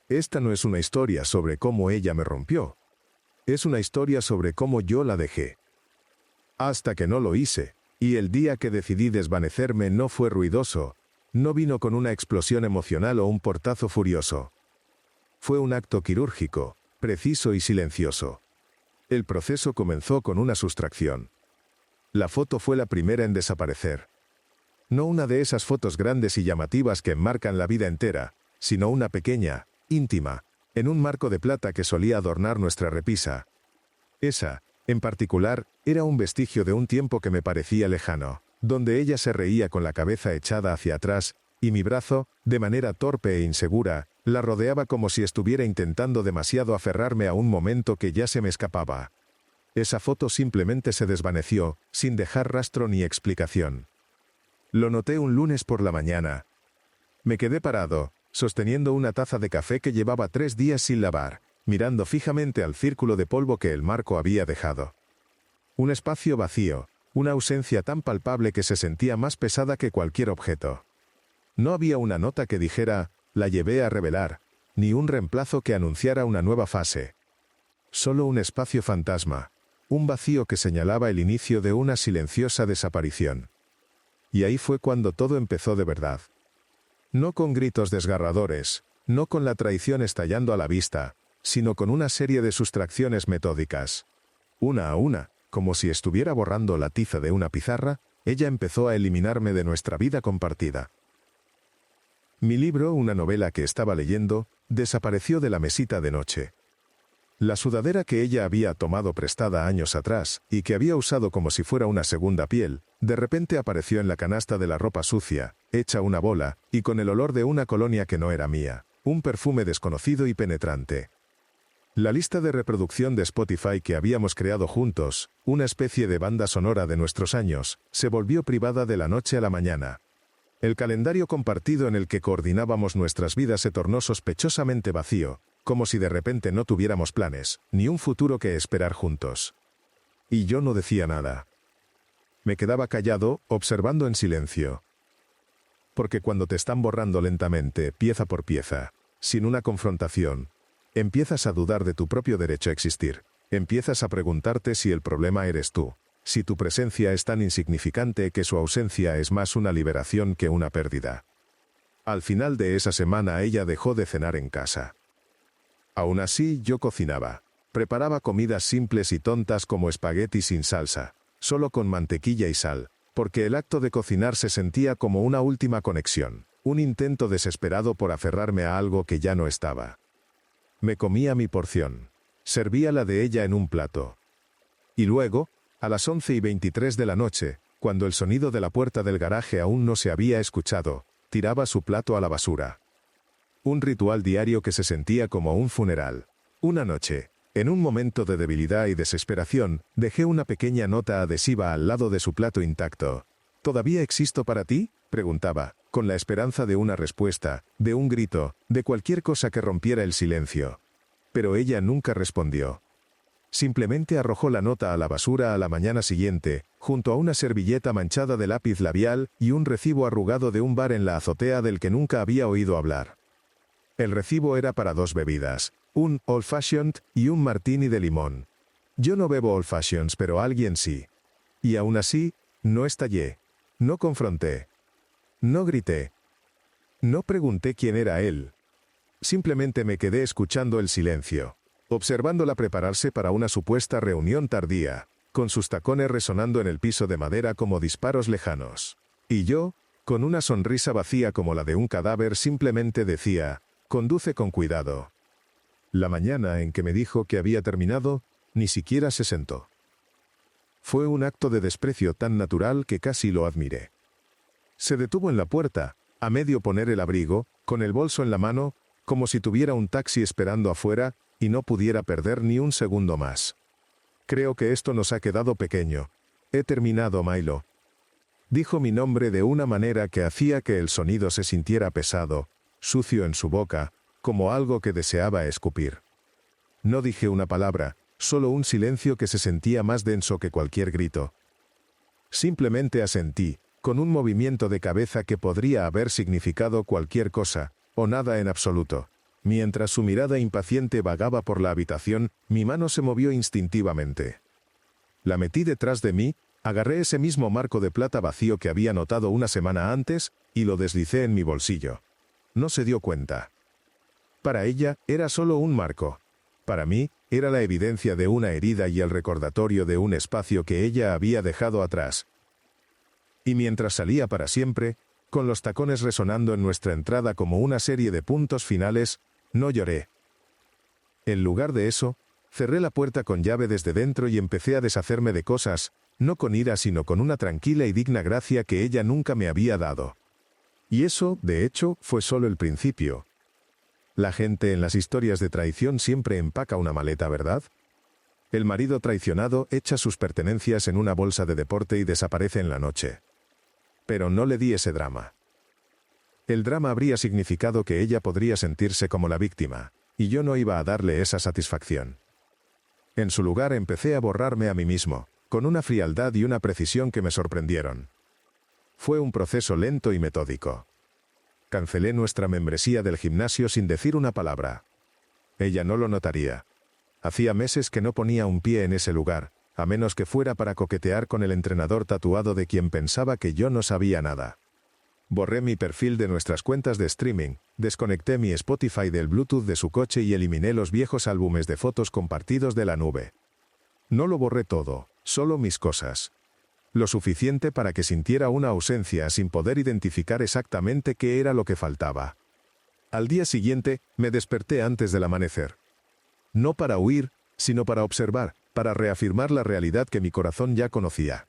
Esta no es una historia sobre cómo ella me rompió. Es una historia sobre cómo yo la dejé. Hasta que no lo hice, y el día que decidí desvanecerme no fue ruidoso, no vino con una explosión emocional o un portazo furioso. Fue un acto quirúrgico, preciso y silencioso. El proceso comenzó con una sustracción. La foto fue la primera en desaparecer. No una de esas fotos grandes y llamativas que enmarcan la vida entera, sino una pequeña, íntima, en un marco de plata que solía adornar nuestra repisa. Esa, en particular, era un vestigio de un tiempo que me parecía lejano, donde ella se reía con la cabeza echada hacia atrás, y mi brazo, de manera torpe e insegura, la rodeaba como si estuviera intentando demasiado aferrarme a un momento que ya se me escapaba. Esa foto simplemente se desvaneció, sin dejar rastro ni explicación. Lo noté un lunes por la mañana. Me quedé parado, sosteniendo una taza de café que llevaba 3 días sin lavar, mirando fijamente al círculo de polvo que el marco había dejado. Un espacio vacío, una ausencia tan palpable que se sentía más pesada que cualquier objeto. No había una nota que dijera, la llevé a revelar, ni un reemplazo que anunciara una nueva fase. Solo un espacio fantasma, un vacío que señalaba el inicio de una silenciosa desaparición. Y ahí fue cuando todo empezó de verdad. No con gritos desgarradores, no con la traición estallando a la vista, sino con una serie de sustracciones metódicas. Una a una, como si estuviera borrando la tiza de una pizarra, ella empezó a eliminarme de nuestra vida compartida. Mi libro, una novela que estaba leyendo, desapareció de la mesita de noche. La sudadera que ella había tomado prestada años atrás, y que había usado como si fuera una segunda piel, de repente apareció en la canasta de la ropa sucia, hecha una bola, y con el olor de una colonia que no era mía, un perfume desconocido y penetrante. La lista de reproducción de Spotify que habíamos creado juntos, una especie de banda sonora de nuestros años, se volvió privada de la noche a la mañana. El calendario compartido en el que coordinábamos nuestras vidas se tornó sospechosamente vacío, como si de repente no tuviéramos planes, ni un futuro que esperar juntos. Y yo no decía nada. Me quedaba callado, observando en silencio. Porque cuando te están borrando lentamente, pieza por pieza, sin una confrontación, empiezas a dudar de tu propio derecho a existir. Empiezas a preguntarte si el problema eres tú, si tu presencia es tan insignificante que su ausencia es más una liberación que una pérdida. Al final de esa semana ella dejó de cenar en casa. Aún así, yo cocinaba. Preparaba comidas simples y tontas como espagueti sin salsa, solo con mantequilla y sal, porque el acto de cocinar se sentía como una última conexión, un intento desesperado por aferrarme a algo que ya no estaba. Me comía mi porción. Servía la de ella en un plato. Y luego, a las 11:23 de la noche, cuando el sonido de la puerta del garaje aún no se había escuchado, tiraba su plato a la basura. Un ritual diario que se sentía como un funeral. Una noche, en un momento de debilidad y desesperación, dejé una pequeña nota adhesiva al lado de su plato intacto. ¿Todavía existo para ti?, preguntaba, con la esperanza de una respuesta, de un grito, de cualquier cosa que rompiera el silencio. Pero ella nunca respondió. Simplemente arrojó la nota a la basura a la mañana siguiente, junto a una servilleta manchada de lápiz labial y un recibo arrugado de un bar en la azotea del que nunca había oído hablar. El recibo era para 2 bebidas, un Old Fashioned y un Martini de limón. Yo no bebo Old Fashions, pero alguien sí. Y aún así, no estallé. No confronté. No grité. No pregunté quién era él. Simplemente me quedé escuchando el silencio, observándola prepararse para una supuesta reunión tardía, con sus tacones resonando en el piso de madera como disparos lejanos. Y yo, con una sonrisa vacía como la de un cadáver, simplemente decía, conduce con cuidado. La mañana en que me dijo que había terminado, ni siquiera se sentó. Fue un acto de desprecio tan natural que casi lo admiré. Se detuvo en la puerta, a medio poner el abrigo, con el bolso en la mano, como si tuviera un taxi esperando afuera, y no pudiera perder ni un segundo más. Creo que esto nos ha quedado pequeño. He terminado, Milo. Dijo mi nombre de una manera que hacía que el sonido se sintiera pesado, sucio en su boca, como algo que deseaba escupir. No dije una palabra, solo un silencio que se sentía más denso que cualquier grito. Simplemente asentí, con un movimiento de cabeza que podría haber significado cualquier cosa, o nada en absoluto. Mientras su mirada impaciente vagaba por la habitación, mi mano se movió instintivamente. La metí detrás de mí, agarré ese mismo marco de plata vacío que había notado una semana antes, y lo deslicé en mi bolsillo. No se dio cuenta. Para ella, era solo un marco. Para mí, era la evidencia de una herida y el recordatorio de un espacio que ella había dejado atrás. Y mientras salía para siempre, con los tacones resonando en nuestra entrada como una serie de puntos finales, no lloré. En lugar de eso, cerré la puerta con llave desde dentro y empecé a deshacerme de cosas, no con ira sino con una tranquila y digna gracia que ella nunca me había dado. Y eso, de hecho, fue solo el principio. La gente en las historias de traición siempre empaca una maleta, ¿verdad? El marido traicionado echa sus pertenencias en una bolsa de deporte y desaparece en la noche. Pero no le di ese drama. El drama habría significado que ella podría sentirse como la víctima, y yo no iba a darle esa satisfacción. En su lugar empecé a borrarme a mí mismo, con una frialdad y una precisión que me sorprendieron. Fue un proceso lento y metódico. Cancelé nuestra membresía del gimnasio sin decir una palabra. Ella no lo notaría. Hacía meses que no ponía un pie en ese lugar, a menos que fuera para coquetear con el entrenador tatuado de quien pensaba que yo no sabía nada. Borré mi perfil de nuestras cuentas de streaming, desconecté mi Spotify del Bluetooth de su coche y eliminé los viejos álbumes de fotos compartidos de la nube. No lo borré todo, solo mis cosas. Lo suficiente para que sintiera una ausencia sin poder identificar exactamente qué era lo que faltaba. Al día siguiente, me desperté antes del amanecer. No para huir, sino para observar, para reafirmar la realidad que mi corazón ya conocía.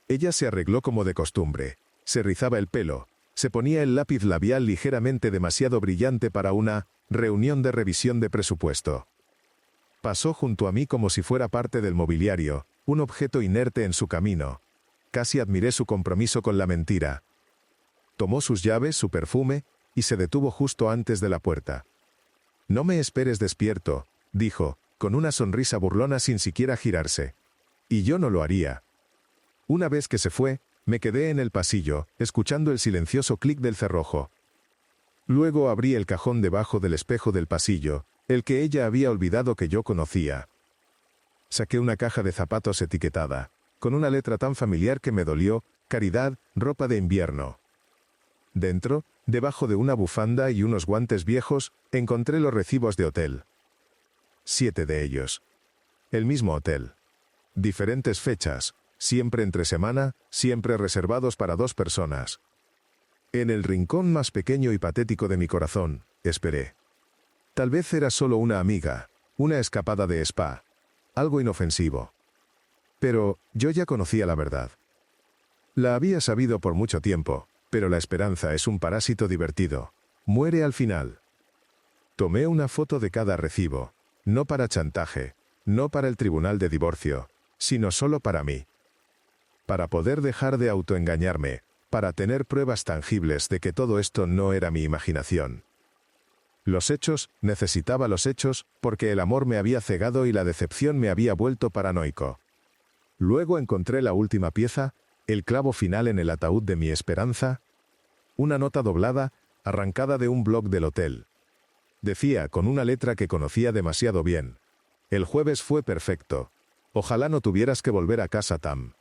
Ella se arregló como de costumbre, se rizaba el pelo, se ponía el lápiz labial ligeramente demasiado brillante para una reunión de revisión de presupuesto. Pasó junto a mí como si fuera parte del mobiliario, un objeto inerte en su camino. Casi admiré su compromiso con la mentira. Tomó sus llaves, su perfume, y se detuvo justo antes de la puerta. «No me esperes despierto», dijo, con una sonrisa burlona sin siquiera girarse. Y yo no lo haría. Una vez que se fue, me quedé en el pasillo, escuchando el silencioso clic del cerrojo. Luego abrí el cajón debajo del espejo del pasillo, el que ella había olvidado que yo conocía. Saqué una caja de zapatos etiquetada, con una letra tan familiar que me dolió: Caridad, ropa de invierno. Dentro, debajo de una bufanda y unos guantes viejos, encontré los recibos de hotel. 7 de ellos. El mismo hotel. Diferentes fechas, siempre entre semana, siempre reservados para 2 personas. En el rincón más pequeño y patético de mi corazón, esperé. Tal vez era solo una amiga, una escapada de spa, algo inofensivo. Pero yo ya conocía la verdad. La había sabido por mucho tiempo, pero la esperanza es un parásito divertido. Muere al final. Tomé una foto de cada recibo, no para chantaje, no para el tribunal de divorcio, sino solo para mí. Para poder dejar de autoengañarme, para tener pruebas tangibles de que todo esto no era mi imaginación. Los hechos, necesitaba los hechos, porque el amor me había cegado y la decepción me había vuelto paranoico. Luego encontré la última pieza, el clavo final en el ataúd de mi esperanza, una nota doblada, arrancada de un blog del hotel. Decía, con una letra que conocía demasiado bien: «El jueves fue perfecto. Ojalá no tuvieras que volver a casa, Tam».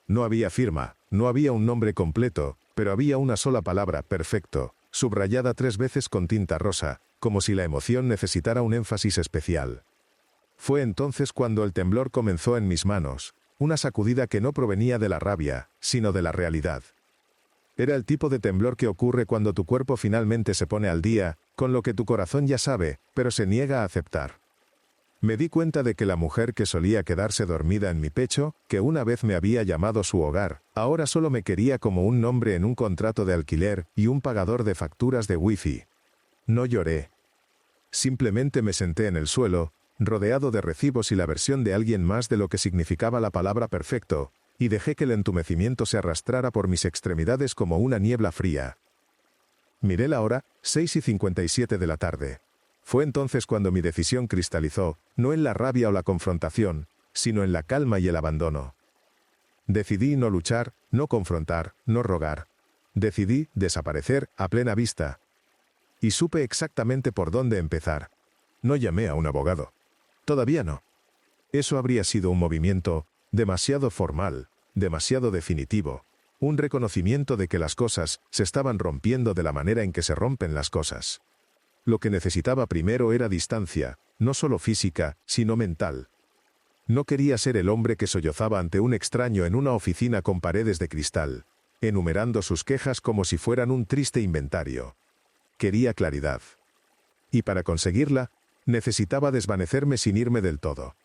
No había firma, no había un nombre completo, pero había una sola palabra: perfecto, subrayada 3 veces con tinta rosa, como si la emoción necesitara un énfasis especial. Fue entonces cuando el temblor comenzó en mis manos, una sacudida que no provenía de la rabia, sino de la realidad. Era el tipo de temblor que ocurre cuando tu cuerpo finalmente se pone al día, con lo que tu corazón ya sabe, pero se niega a aceptar. Me di cuenta de que la mujer que solía quedarse dormida en mi pecho, que una vez me había llamado su hogar, ahora solo me quería como un nombre en un contrato de alquiler y un pagador de facturas de wifi. No lloré. Simplemente me senté en el suelo, rodeado de recibos y la versión de alguien más de lo que significaba la palabra perfecto, y dejé que el entumecimiento se arrastrara por mis extremidades como una niebla fría. Miré la hora, 6:57 de la tarde. Fue entonces cuando mi decisión cristalizó, no en la rabia o la confrontación, sino en la calma y el abandono. Decidí no luchar, no confrontar, no rogar. Decidí desaparecer a plena vista. y supe exactamente por dónde empezar. No llamé a un abogado. Todavía no. Eso habría sido un movimiento demasiado formal, demasiado definitivo, un reconocimiento de que las cosas se estaban rompiendo de la manera en que se rompen las cosas. Lo que necesitaba primero era distancia, no solo física, sino mental. No quería ser el hombre que sollozaba ante un extraño en una oficina con paredes de cristal, enumerando sus quejas como si fueran un triste inventario. Quería claridad. Y para conseguirla, necesitaba desvanecerme sin irme del todo.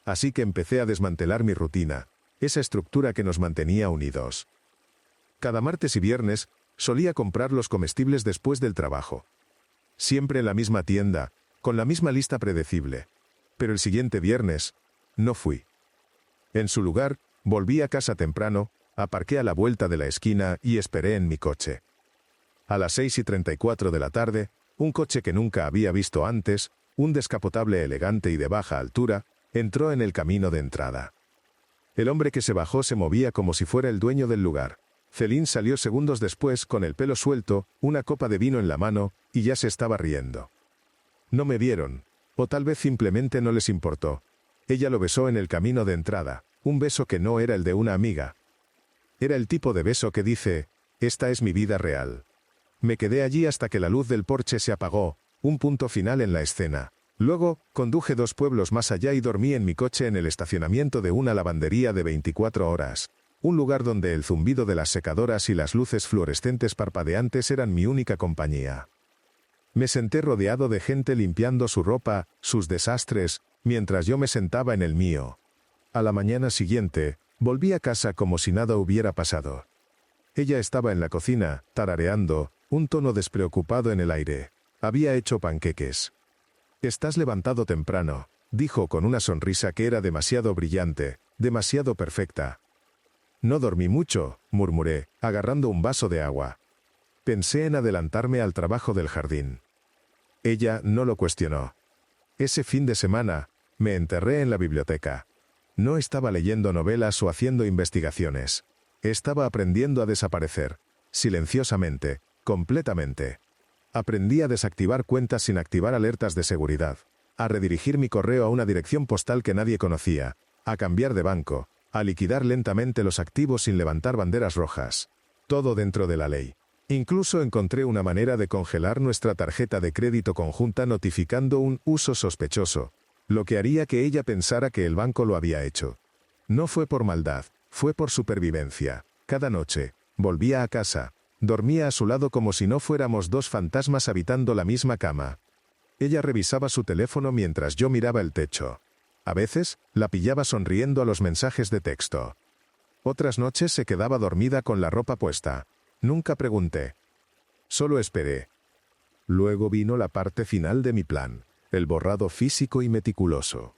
Así que empecé a desmantelar mi rutina, esa estructura que nos mantenía unidos. Cada martes y viernes, solía comprar los comestibles después del trabajo. Siempre en la misma tienda, con la misma lista predecible. Pero el siguiente viernes, no fui. En su lugar, volví a casa temprano, aparqué a la vuelta de la esquina y esperé en mi coche. A las 6:34 de la tarde, un coche que nunca había visto antes, un descapotable elegante y de baja altura, entró en el camino de entrada. El hombre que se bajó se movía como si fuera el dueño del lugar. Céline salió segundos después con el pelo suelto, una copa de vino en la mano, y ya se estaba riendo. No me vieron, o tal vez simplemente no les importó. Ella lo besó en el camino de entrada, un beso que no era el de una amiga. Era el tipo de beso que dice, esta es mi vida real. Me quedé allí hasta que la luz del porche se apagó, un punto final en la escena. Luego, conduje 2 pueblos más allá y dormí en mi coche en el estacionamiento de una lavandería de 24 horas. Un lugar donde el zumbido de las secadoras y las luces fluorescentes parpadeantes eran mi única compañía. Me senté rodeado de gente limpiando su ropa, sus desastres, mientras yo me sentaba en el mío. A la mañana siguiente, volví a casa como si nada hubiera pasado. Ella estaba en la cocina, tarareando, un tono despreocupado en el aire. Había hecho panqueques. «Estás levantado temprano», dijo con una sonrisa que era demasiado brillante, demasiado perfecta. «No dormí mucho», murmuré, agarrando un vaso de agua. Pensé en adelantarme al trabajo del jardín. Ella no lo cuestionó. Ese fin de semana, me enterré en la biblioteca. No estaba leyendo novelas o haciendo investigaciones. Estaba aprendiendo a desaparecer, silenciosamente, completamente. Aprendí a desactivar cuentas sin activar alertas de seguridad, a redirigir mi correo a una dirección postal que nadie conocía, a cambiar de banco, a liquidar lentamente los activos sin levantar banderas rojas. Todo dentro de la ley. Incluso encontré una manera de congelar nuestra tarjeta de crédito conjunta notificando un uso sospechoso, lo que haría que ella pensara que el banco lo había hecho. No fue por maldad, fue por supervivencia. Cada noche, volvía a casa, dormía a su lado como si no fuéramos 2 fantasmas habitando la misma cama. Ella revisaba su teléfono mientras yo miraba el techo. A veces, la pillaba sonriendo a los mensajes de texto. Otras noches se quedaba dormida con la ropa puesta. Nunca pregunté. Solo esperé. Luego vino la parte final de mi plan, el borrado físico y meticuloso.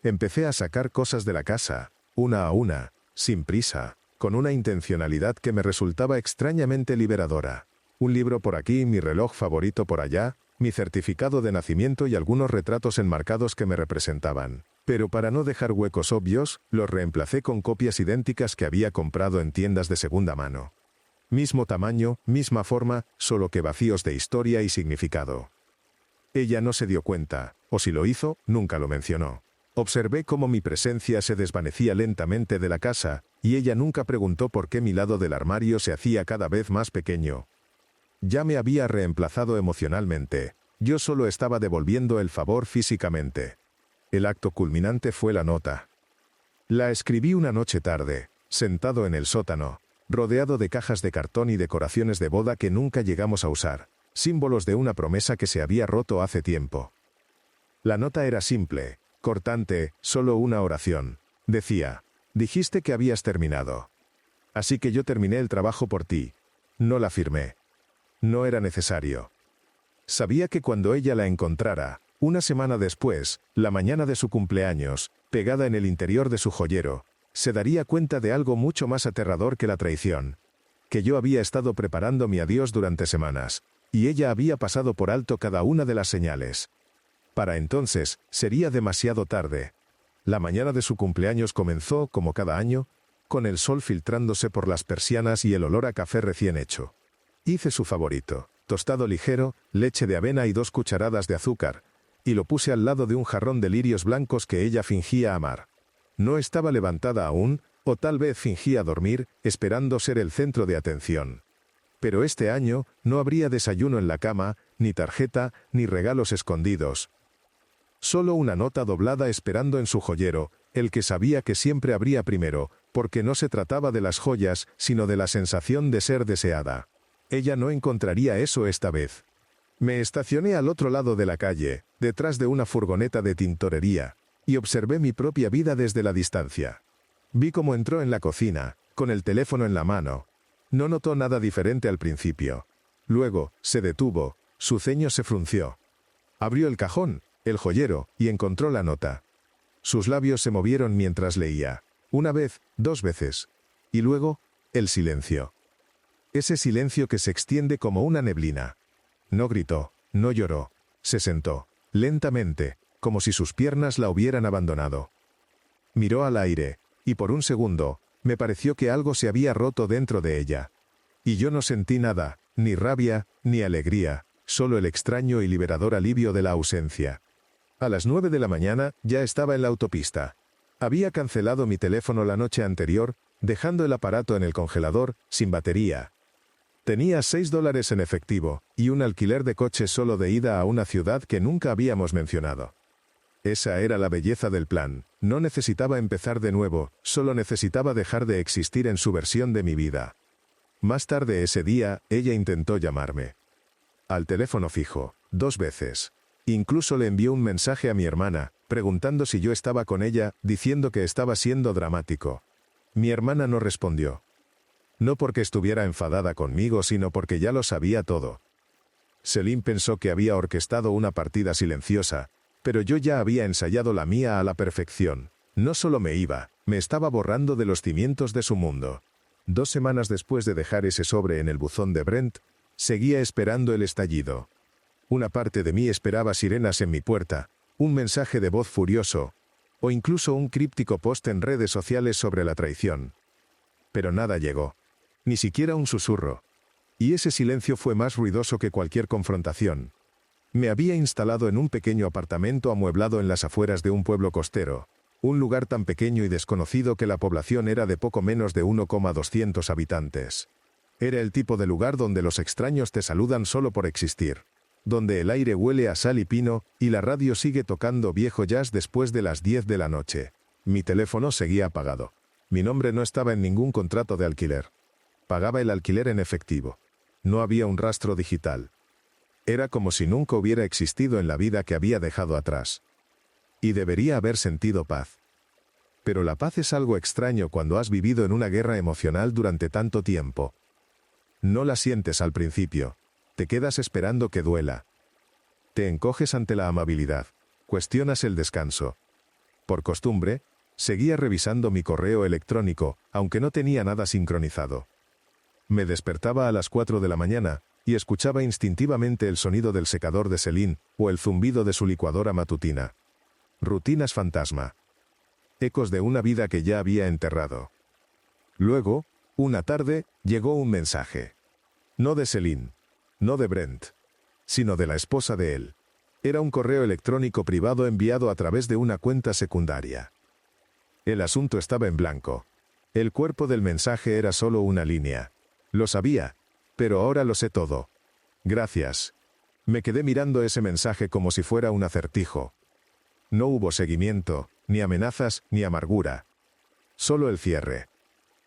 Empecé a sacar cosas de la casa, una a una, sin prisa, con una intencionalidad que me resultaba extrañamente liberadora. Un libro por aquí, mi reloj favorito por allá, mi certificado de nacimiento y algunos retratos enmarcados que me representaban. Pero para no dejar huecos obvios, los reemplacé con copias idénticas que había comprado en tiendas de segunda mano. Mismo tamaño, misma forma, solo que vacíos de historia y significado. Ella no se dio cuenta, o si lo hizo, nunca lo mencionó. Observé cómo mi presencia se desvanecía lentamente de la casa, y ella nunca preguntó por qué mi lado del armario se hacía cada vez más pequeño. Ya me había reemplazado emocionalmente, yo solo estaba devolviendo el favor físicamente. El acto culminante fue la nota. La escribí una noche tarde, sentado en el sótano, rodeado de cajas de cartón y decoraciones de boda que nunca llegamos a usar, símbolos de una promesa que se había roto hace tiempo. La nota era simple, cortante, solo una oración. Decía, dijiste que habías terminado. Así que yo terminé el trabajo por ti. No la firmé. No era necesario. Sabía que cuando ella la encontrara, una semana después, la mañana de su cumpleaños, pegada en el interior de su joyero, se daría cuenta de algo mucho más aterrador que la traición. Que yo había estado preparando mi adiós durante semanas, y ella había pasado por alto cada una de las señales. Para entonces, sería demasiado tarde. La mañana de su cumpleaños comenzó, como cada año, con el sol filtrándose por las persianas y el olor a café recién hecho. Hice su favorito. tostado ligero, leche de avena y 2 cucharadas de azúcar, y lo puse al lado de un jarrón de lirios blancos que ella fingía amar. No estaba levantada aún, o tal vez fingía dormir, esperando ser el centro de atención. Pero este año no habría desayuno en la cama, ni tarjeta, ni regalos escondidos. Solo una nota doblada esperando en su joyero, el que sabía que siempre habría primero, porque no se trataba de las joyas, sino de la sensación de ser deseada. Ella no encontraría eso esta vez. Me estacioné al otro lado de la calle, detrás de una furgoneta de tintorería, y observé mi propia vida desde la distancia. Vi cómo entró en la cocina, con el teléfono en la mano. No notó nada diferente al principio. Luego, se detuvo, su ceño se frunció. Abrió el cajón, el joyero, y encontró la nota. Sus labios se movieron mientras leía. 1 vez, 2 veces. Y luego, el silencio. Ese silencio que se extiende como una neblina. No gritó, no lloró. Se sentó, lentamente, como si sus piernas la hubieran abandonado. Miró al aire, y por un segundo, me pareció que algo se había roto dentro de ella. Y yo no sentí nada, ni rabia, ni alegría, solo el extraño y liberador alivio de la ausencia. A las 9 de la mañana ya estaba en la autopista. Había cancelado mi teléfono la noche anterior, dejando el aparato en el congelador, sin batería. Tenía $6 en efectivo, y un alquiler de coche solo de ida a una ciudad que nunca habíamos mencionado. Esa era la belleza del plan. No necesitaba empezar de nuevo, solo necesitaba dejar de existir en su versión de mi vida. Más tarde ese día, ella intentó llamarme. Al teléfono fijo, 2 veces. Incluso le envió un mensaje a mi hermana, preguntando si yo estaba con ella, diciendo que estaba siendo dramático. Mi hermana no respondió. No porque estuviera enfadada conmigo, sino porque ya lo sabía todo. Celine pensó que había orquestado una partida silenciosa, pero yo ya había ensayado la mía a la perfección. No solo me iba, me estaba borrando de los cimientos de su mundo. 2 semanas después de dejar ese sobre en el buzón de Brent, seguía esperando el estallido. Una parte de mí esperaba sirenas en mi puerta, un mensaje de voz furioso, o incluso un críptico post en redes sociales sobre la traición. Pero nada llegó. Ni siquiera un susurro. Y ese silencio fue más ruidoso que cualquier confrontación. Me había instalado en un pequeño apartamento amueblado en las afueras de un pueblo costero, un lugar tan pequeño y desconocido que la población era de poco menos de 1,200 habitantes. Era el tipo de lugar donde los extraños te saludan solo por existir, donde el aire huele a sal y pino, y la radio sigue tocando viejo jazz después de las 10 de la noche. Mi teléfono seguía apagado. Mi nombre no estaba en ningún contrato de alquiler. Pagaba el alquiler en efectivo. No había un rastro digital. Era como si nunca hubiera existido en la vida que había dejado atrás. Y debería haber sentido paz. Pero la paz es algo extraño cuando has vivido en una guerra emocional durante tanto tiempo. No la sientes al principio. Te quedas esperando que duela. Te encoges ante la amabilidad. Cuestionas el descanso. Por costumbre, seguía revisando mi correo electrónico, aunque no tenía nada sincronizado. Me despertaba a las 4 de la mañana, y escuchaba instintivamente el sonido del secador de Celine, o el zumbido de su licuadora matutina. Rutinas fantasma. Ecos de una vida que ya había enterrado. Luego, una tarde, llegó un mensaje. No de Celine. No de Brent. Sino de la esposa de él. Era un correo electrónico privado enviado a través de una cuenta secundaria. El asunto estaba en blanco. El cuerpo del mensaje era solo una línea. Lo sabía. Pero ahora lo sé todo. Gracias. Me quedé mirando ese mensaje como si fuera un acertijo. No hubo seguimiento, ni amenazas, ni amargura. Solo el cierre.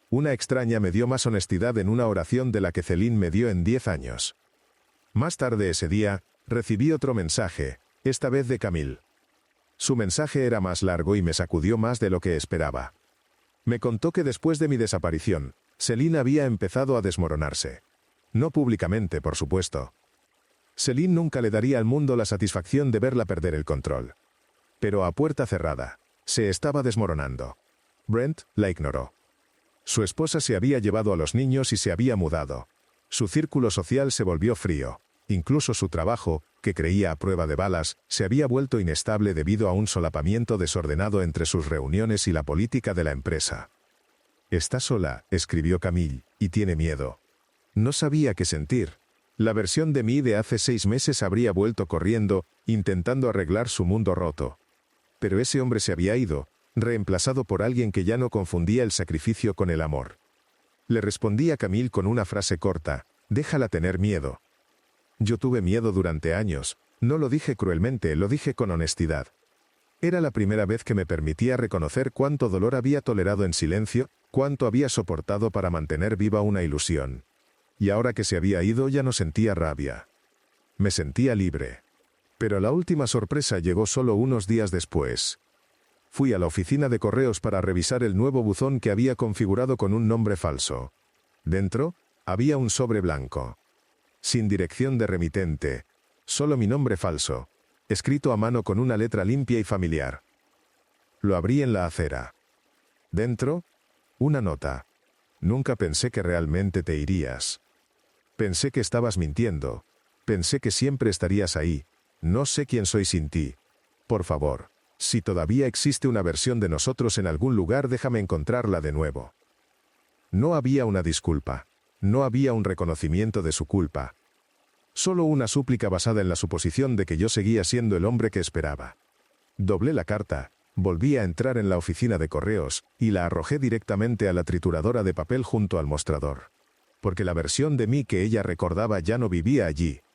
Una extraña me dio más honestidad en una oración de la que Celine me dio en 10 años. Más tarde ese día, recibí otro mensaje, esta vez de Camille. Su mensaje era más largo y me sacudió más de lo que esperaba. Me contó que después de mi desaparición, Celine había empezado a desmoronarse. No públicamente, por supuesto. Celine nunca le daría al mundo la satisfacción de verla perder el control. Pero a puerta cerrada, se estaba desmoronando. Brent la ignoró. Su esposa se había llevado a los niños y se había mudado. Su círculo social se volvió frío. Incluso su trabajo, que creía a prueba de balas, se había vuelto inestable debido a un solapamiento desordenado entre sus reuniones y la política de la empresa. Está sola, escribió Camille, y tiene miedo. No sabía qué sentir. La versión de mí de hace 6 meses habría vuelto corriendo, intentando arreglar su mundo roto. Pero ese hombre se había ido, reemplazado por alguien que ya no confundía el sacrificio con el amor. Le respondí a Camille con una frase corta: déjala tener miedo. Yo tuve miedo durante años, no lo dije cruelmente, lo dije con honestidad. Era la primera vez que me permitía reconocer cuánto dolor había tolerado en silencio, cuánto había soportado para mantener viva una ilusión. Y ahora que se había ido ya no sentía rabia. Me sentía libre. Pero la última sorpresa llegó solo unos días después. Fui a la oficina de correos para revisar el nuevo buzón que había configurado con un nombre falso. Dentro, había un sobre blanco. Sin dirección de remitente. Solo mi nombre falso, escrito a mano con una letra limpia y familiar. Lo abrí en la acera. Dentro, una nota. Nunca pensé que realmente te irías. Pensé que estabas mintiendo. Pensé que siempre estarías ahí. No sé quién soy sin ti. Por favor, si todavía existe una versión de nosotros en algún lugar, déjame encontrarla de nuevo. No había una disculpa. No había un reconocimiento de su culpa. Solo una súplica basada en la suposición de que yo seguía siendo el hombre que esperaba. Doblé la carta, volví a entrar en la oficina de correos, y la arrojé directamente a la trituradora de papel junto al mostrador. Porque la versión de mí que ella recordaba ya no vivía allí,